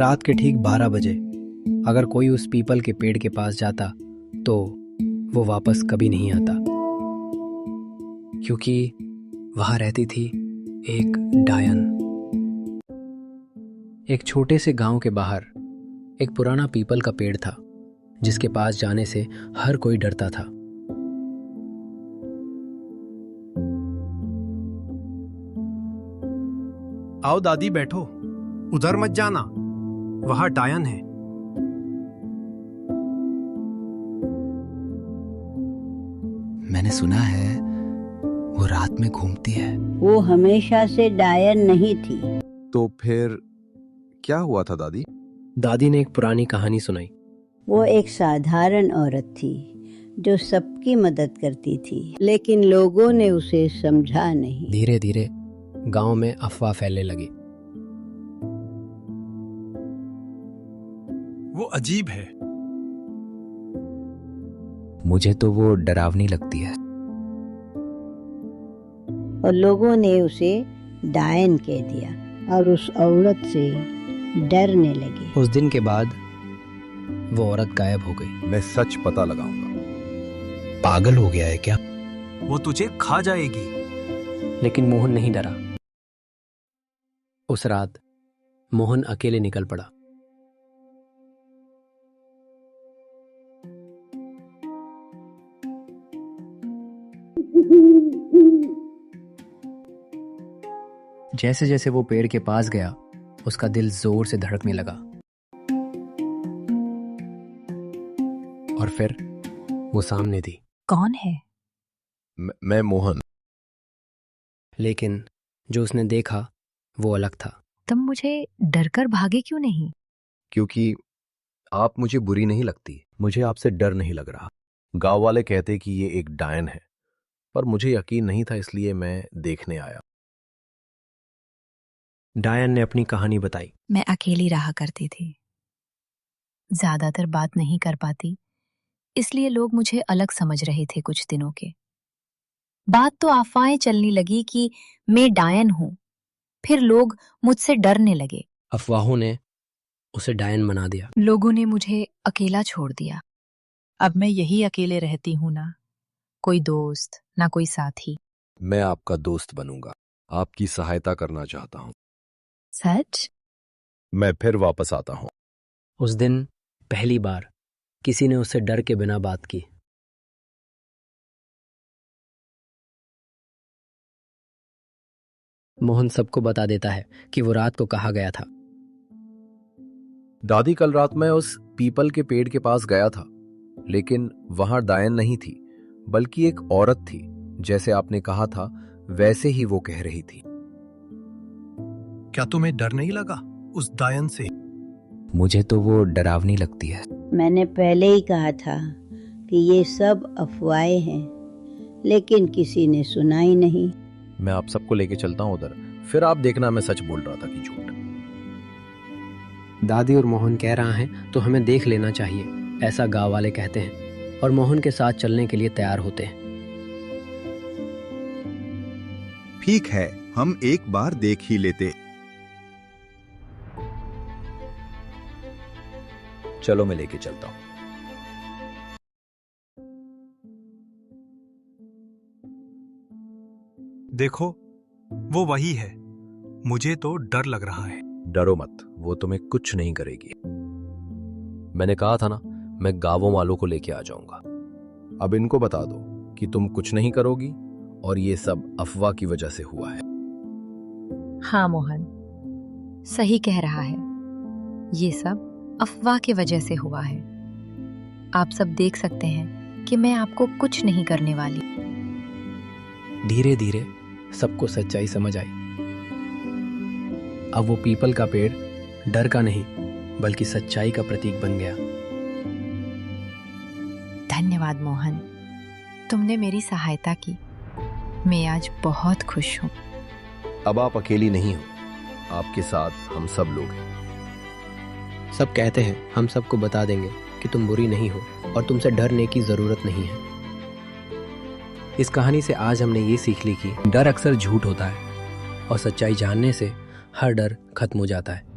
रात के ठीक 12 बजे अगर कोई उस पीपल के पेड़ के पास जाता तो वो वापस कभी नहीं आता, क्योंकि वहां रहती थी एक डायन। एक छोटे से गांव के बाहर एक पुराना पीपल का पेड़ था जिसके पास जाने से हर कोई डरता था। आओ दादी, बैठो। उधर मत जाना, वहां डायन है। मैंने सुना है वो रात में घूमती है। वो हमेशा से डायन नहीं थी। तो फिर क्या हुआ था दादी? दादी ने एक पुरानी कहानी सुनाई। वो एक साधारण औरत थी जो सबकी मदद करती थी, लेकिन लोगों ने उसे समझा नहीं। धीरे धीरे गांव में अफवाह फैलने लगी। वो अजीब है। मुझे तो वो डरावनी लगती है। और लोगों ने उसे डायन कह दिया और उस औरत से डरने लगे। उस दिन के बाद वो औरत गायब हो गई। मैं सच पता लगाऊंगा। पागल हो गया है क्या? वो तुझे खा जाएगी। लेकिन मोहन नहीं डरा। उस रात मोहन अकेले निकल पड़ा। जैसे जैसे वो पेड़ के पास गया उसका दिल जोर से धड़कने लगा। और फिर वो सामने थी। कौन है? मैं मोहन। लेकिन जो उसने देखा वो अलग था। तुम मुझे डरकर भागे क्यों नहीं? क्योंकि आप मुझे बुरी नहीं लगती। मुझे आपसे डर नहीं लग रहा। गांव वाले कहते कि ये एक डायन है, पर मुझे यकीन नहीं था, इसलिए मैं देखने आया। डायन ने अपनी कहानी बताई। मैं अकेली रहा करती थी, ज्यादातर बात नहीं कर पाती, इसलिए लोग मुझे अलग समझ रहे थे। कुछ दिनों के बाद तो अफवाहें चलने लगी कि मैं डायन हूं। फिर लोग मुझसे डरने लगे। अफवाहों ने उसे डायन बना दिया। लोगों ने मुझे अकेला छोड़ दिया। अब मैं यही अकेले रहती हूं, ना कोई दोस्त ना कोई साथी। मैं आपका दोस्त बनूंगा। आपकी सहायता करना चाहता हूं। सच? मैं फिर वापस आता हूं। उस दिन पहली बार किसी ने उससे डर के बिना बात की। मोहन सबको बता देता है कि वो रात को कहा गया था। दादी, कल रात मैं उस पीपल के पेड़ के पास गया था, लेकिन वहां डायन नहीं थी, बल्कि एक औरत थी। जैसे आपने कहा था वैसे ही वो कह रही थी। क्या तुम्हें डर नहीं लगा उस डायन से? मुझे तो वो डरावनी लगती है। मैंने पहले ही कहा था कि ये सब अफवाहें हैं, लेकिन किसी ने सुना ही नहीं। मैं आप सबको लेके चलता हूं उधर, फिर आप देखना मैं सच बोल रहा था कि झूठ। दादी और मोहन कह रहा है तो हमें देख लेना चाहिए, ऐसा गांव वाले कहते हैं और मोहन के साथ चलने के लिए तैयार होते हैं। ठीक है, हम एक बार देख ही लेते। चलो मैं लेके चलता हूं। देखो, वो वही है। मुझे तो डर लग रहा है। डरो मत, वो तुम्हें कुछ नहीं करेगी। मैंने कहा था ना, मैं गांवों वालों को लेके आ जाऊंगा। अब इनको बता दो कि तुम कुछ नहीं करोगी और ये सब अफवाह की वजह से हुआ है। हाँ मोहन, सही कह रहा है। ये सब अफवाह की वजह से हुआ है। आप सब देख सकते हैं कि मैं आपको कुछ नहीं करने वाली। धीरे धीरे सबको सच्चाई समझ आई। अब वो पीपल का पेड़ डर का नहीं बल्कि सच्चाई का प्रतीक बन गया। धन्यवाद मोहन, तुमने मेरी सहायता की। मैं आज बहुत खुश हूँ। अब आप अकेली नहीं हो, आपके साथ हम सब लोग हैं। सब कहते हैं हम सबको बता देंगे कि तुम बुरी नहीं हो और तुमसे डरने की जरूरत नहीं है। इस कहानी से आज हमने ये सीख ली कि डर अक्सर झूठ होता है और सच्चाई जानने से हर डर खत्म हो जाता है।